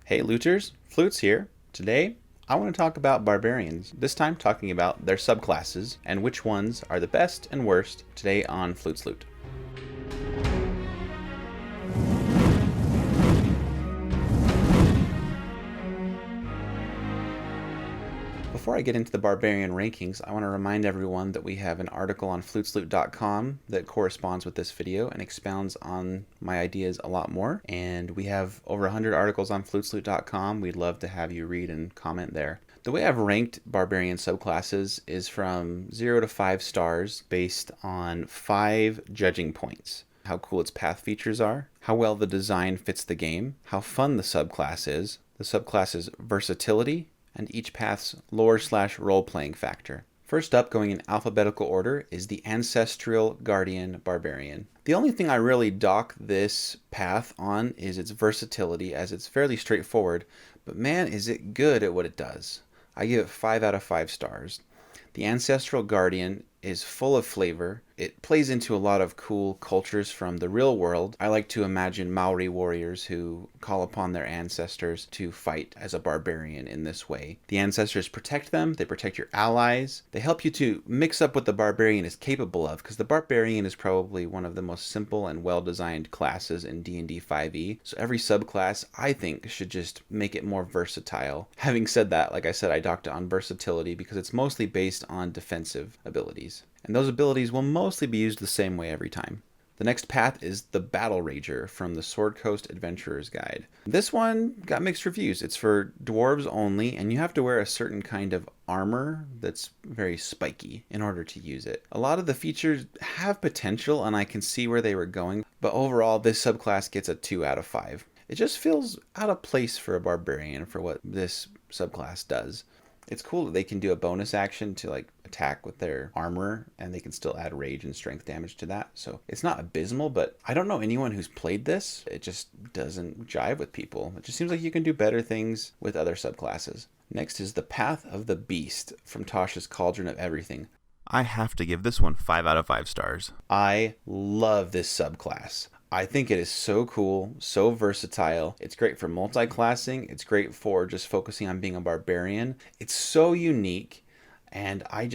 Hey looters, Flutes here. Today, I want to talk about barbarians, this time talking about their subclasses and which ones are the best and worst today on Flutes Loot. Before I get into the barbarian rankings, I want to remind everyone that we have an article on flutesloot.com that corresponds with this video and expounds on my ideas a lot more. And we have over 100 articles on flutesloot.com. We'd love to have you read and comment there. The way I've ranked barbarian subclasses is from 0 to 5 stars based on 5 judging points: how cool its path features are, how well the design fits the game, how fun the subclass is, the subclass's versatility, and each path's lore/role-playing factor. First up, going in alphabetical order, is the Ancestral Guardian Barbarian. The only thing I really dock this path on is its versatility, as it's fairly straightforward, but man is it good at what it does. I give it 5 out of 5 stars. The Ancestral Guardian is full of flavor. It plays into a lot of cool cultures from the real world. I like to imagine Maori warriors who call upon their ancestors to fight as a barbarian in this way. The ancestors protect them, they protect your allies, they help you to mix up what the barbarian is capable of, because the barbarian is probably one of the most simple and well-designed classes in D&D 5e, so every subclass, I think, should just make it more versatile. Having said that, like I said, I docked it on versatility because it's mostly based on defensive abilities, and those abilities will mostly be used the same way every time. The next path is the Battle Rager from the Sword Coast Adventurer's Guide. This one got mixed reviews. It's for dwarves only, and you have to wear a certain kind of armor that's very spiky in order to use it. A lot of the features have potential, and I can see where they were going, but overall, this subclass gets a 2 out of 5. It just feels out of place for a barbarian for what this subclass does. It's cool that they can do a bonus action to like attack with their armor, and they can still add rage and strength damage to that. So it's not abysmal, but I don't know anyone who's played this. It just doesn't jive with people. It just seems like you can do better things with other subclasses. Next is the Path of the Beast from Tasha's Cauldron of Everything. I have to give this one 5 out of 5 stars. I love this subclass. I think it is so cool, so versatile. It's great for multi-classing. It's great for just focusing on being a barbarian. It's so unique, and I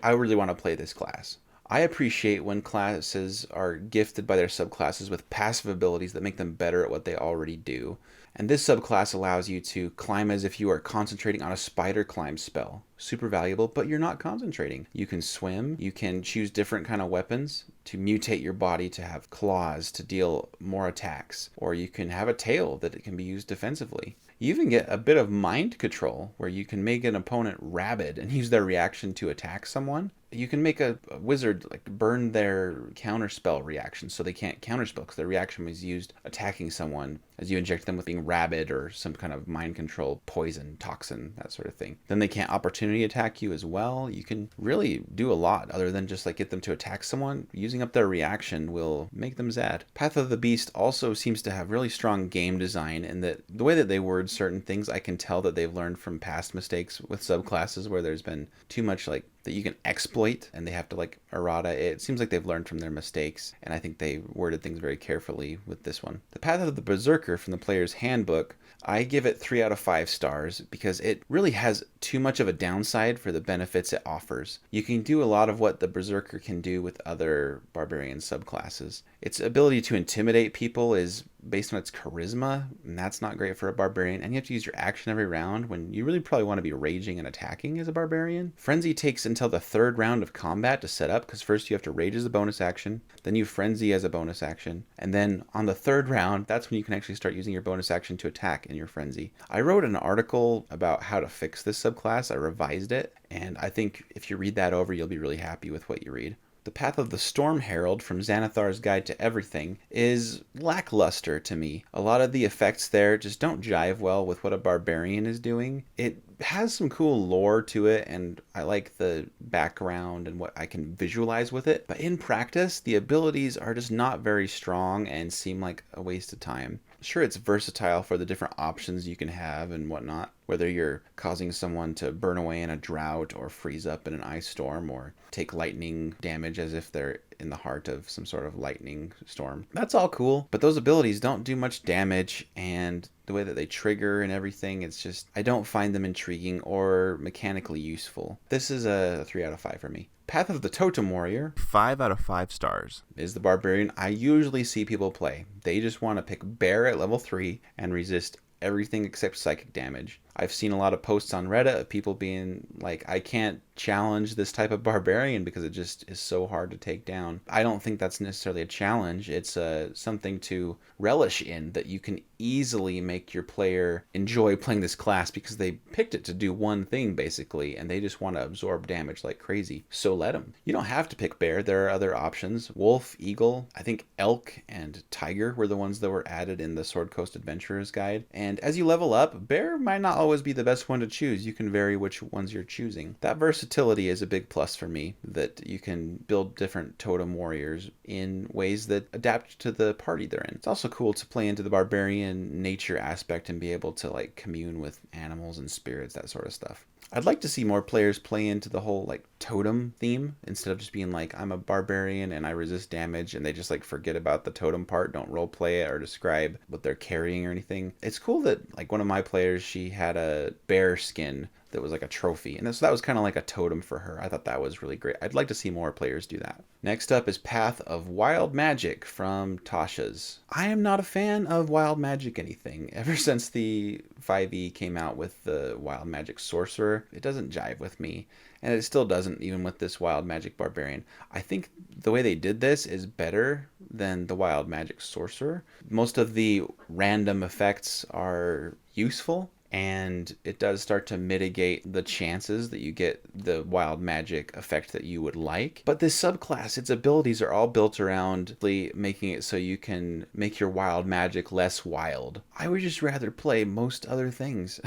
really want to play this class. I appreciate when classes are gifted by their subclasses with passive abilities that make them better at what they already do. And this subclass allows you to climb as if you are concentrating on a spider climb spell. Super valuable, but you're not concentrating. You can swim, you can choose different kind of weapons to mutate your body to have claws to deal more attacks, or you can have a tail that it can be used defensively. You even get a bit of mind control where you can make an opponent rabid and use their reaction to attack someone. You can make a wizard like burn their counterspell reaction so they can't counterspell because their reaction was used attacking someone as you inject them with being rabid or some kind of mind control poison, toxin, that sort of thing. Then they can't opportunity attack you as well. You can really do a lot other than just like get them to attack someone. Using up their reaction will make them zad. Path of the Beast also seems to have really strong game design in that the way that they word certain things, I can tell that they've learned from past mistakes with subclasses where there's been too much like that you can exploit and they have to like errata. It seems like they've learned from their mistakes, and I think they worded things very carefully with this one. The Path of the Berserker from the Player's Handbook, I give it 3 out of 5 stars because it really has too much of a downside for the benefits it offers. You can do a lot of what the Berserker can do with other barbarian subclasses. Its ability to intimidate people is based on its charisma, and that's not great for a barbarian, and you have to use your action every round when you really probably want to be raging and attacking as a barbarian. Frenzy takes until the 3rd round of combat to set up, because first you have to rage as a bonus action, then you frenzy as a bonus action, and then on the 3rd round, that's when you can actually start using your bonus action to attack in your frenzy. I wrote an article about how to fix this subclass. I revised it, and I think if you read that over, you'll be really happy with what you read. The Path of the Storm Herald from Xanathar's Guide to Everything is lackluster to me. A lot of the effects there just don't jive well with what a barbarian is doing. It has some cool lore to it, and I like the background and what I can visualize with it, but in practice, the abilities are just not very strong and seem like a waste of time. Sure, it's versatile for the different options you can have and whatnot, whether you're causing someone to burn away in a drought or freeze up in an ice storm or take lightning damage as if they're in the heart of some sort of lightning storm. That's all cool, but those abilities don't do much damage, and the way that they trigger and everything, it's just, I don't find them intriguing or mechanically useful. This is a 3 out of 5 for me. Path of the Totem Warrior, 5 out of 5 stars. is the barbarian I usually see people play. They just want to pick bear at level 3 and resist everything except psychic damage. I've seen a lot of posts on Reddit of people being like, I can't challenge this type of barbarian because it just is so hard to take down. I don't think that's necessarily a challenge. It's something to relish in, that you can easily make your player enjoy playing this class because they picked it to do one thing basically, and they just want to absorb damage like crazy. So let them. You don't have to pick bear. There are other options. Wolf, eagle, I think elk and tiger were the ones that were added in the Sword Coast Adventurer's Guide. And as you level up, bear might not always be the best one to choose. You can vary which ones you're choosing. That versatility is a big plus for me, that you can build different totem warriors in ways that adapt to the party they're in. It's also cool to play into the barbarian nature aspect and be able to like commune with animals and spirits, that sort of stuff. I'd like to see more players play into the whole like totem theme instead of just being like, I'm a barbarian and I resist damage, and they just like forget about the totem part, don't role play it or describe what they're carrying or anything. It's cool that like one of my players, she had a bear skin that was like a trophy, and so that was kind of like a totem for her. I thought that was really great. I'd like to see more players do that. Next up is Path of Wild Magic from Tasha's. I am not a fan of Wild Magic anything. Ever since the 5e came out with the Wild Magic Sorcerer, it doesn't jive with me, and it still doesn't even with this Wild Magic Barbarian. I think the way they did this is better than the Wild Magic Sorcerer. Most of the random effects are useful, and it does start to mitigate the chances that you get the wild magic effect that you would like. But this subclass, its abilities are all built around making it so you can make your wild magic less wild. I would just rather play most other things.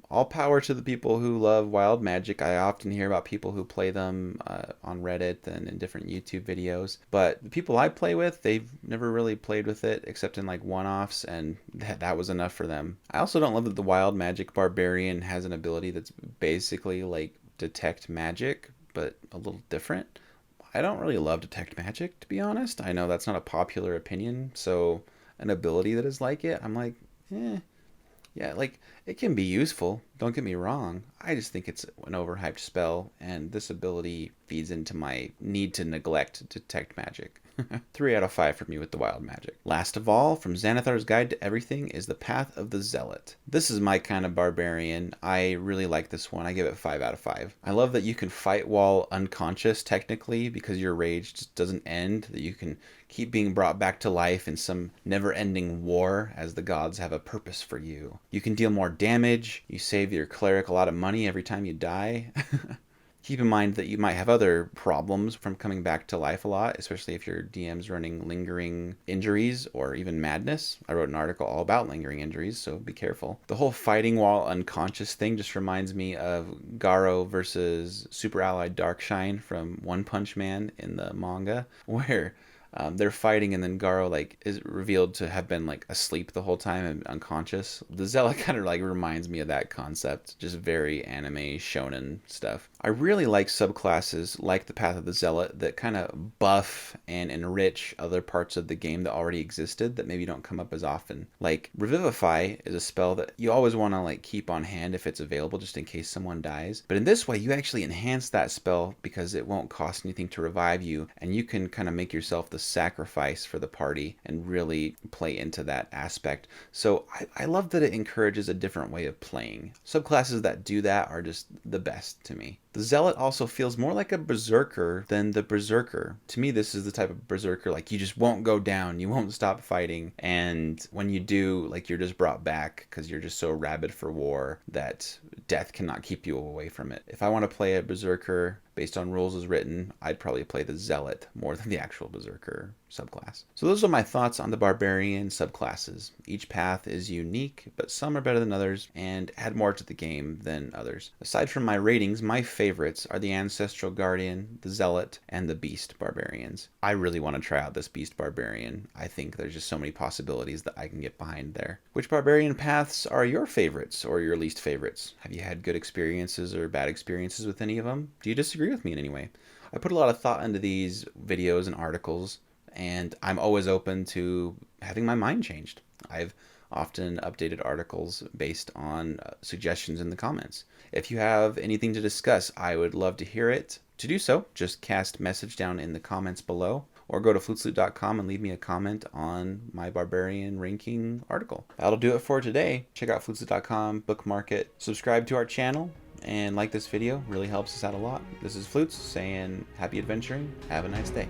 All power to the people who love wild magic. I often hear about people who play them on Reddit and in different YouTube videos. But the people I play with, they've never really played with it except in like one-offs, and that was enough for them. I also don't love that the wild magic barbarian has an ability that's basically like detect magic, but a little different. I don't really love detect magic, to be honest. I know that's not a popular opinion, so an ability that is like it, I'm like, eh. Yeah, like, it can be useful, don't get me wrong. I just think it's an overhyped spell, and this ability feeds into my need to neglect detect magic. 3 out of 5 for me with the wild magic. Last of all, from Xanathar's Guide to Everything, is the Path of the Zealot. This is my kind of barbarian. I really like this one. I give it 5 out of 5. I love that you can fight while unconscious, technically, because your rage just doesn't end, that you can keep being brought back to life in some never-ending war, as the gods have a purpose for you. You can deal more damage. You save your cleric a lot of money every time you die. Keep in mind that you might have other problems from coming back to life a lot, especially if your DM's running lingering injuries or even madness. I wrote an article all about lingering injuries, so be careful. The whole fighting while unconscious thing just reminds me of Garo versus Super Allied Darkshine from One Punch Man in the manga, where they're fighting, and then Garo like is revealed to have been like asleep the whole time and unconscious. The Zealot kind of like reminds me of that concept, just very anime shonen stuff. I really like subclasses like the Path of the Zealot that kind of buff and enrich other parts of the game that already existed that maybe don't come up as often. Like Revivify is a spell that you always want to like keep on hand if it's available, just in case someone dies. But in this way, you actually enhance that spell because it won't cost anything to revive you, and you can kind of make yourself the sacrifice for the party and really play into that aspect. So I love that it encourages a different way of playing. Subclasses that do that are just the best to me. The Zealot also feels more like a berserker than the berserker. To me, this is the type of berserker like you just won't go down, you won't stop fighting, and when you do, like you're just brought back because you're just so rabid for war that death cannot keep you away from it. If I want to play a berserker based on rules as written, I'd probably play the Zealot more than the actual berserker subclass. So those are my thoughts on the barbarian subclasses. Each path is unique, but some are better than others and add more to the game than others. Aside from my ratings, my favorites are the Ancestral Guardian, the Zealot, and the Beast Barbarians. I really want to try out this Beast Barbarian. I think there's just so many possibilities that I can get behind there. Which barbarian paths are your favorites or your least favorites? Have you had good experiences or bad experiences with any of them? Do you disagree with me in any way? I put a lot of thought into these videos and articles, and I'm always open to having my mind changed. I've often updated articles based on suggestions in the comments. If you have anything to discuss, I would love to hear it. To do so, just cast message down in the comments below, or go to flutesloot.com and leave me a comment on my barbarian ranking article. That'll do it for today. Check out flutesloot.com, bookmark it, subscribe to our channel, and like this video. Really helps us out a lot. This is Flutes saying happy adventuring. Have a nice day.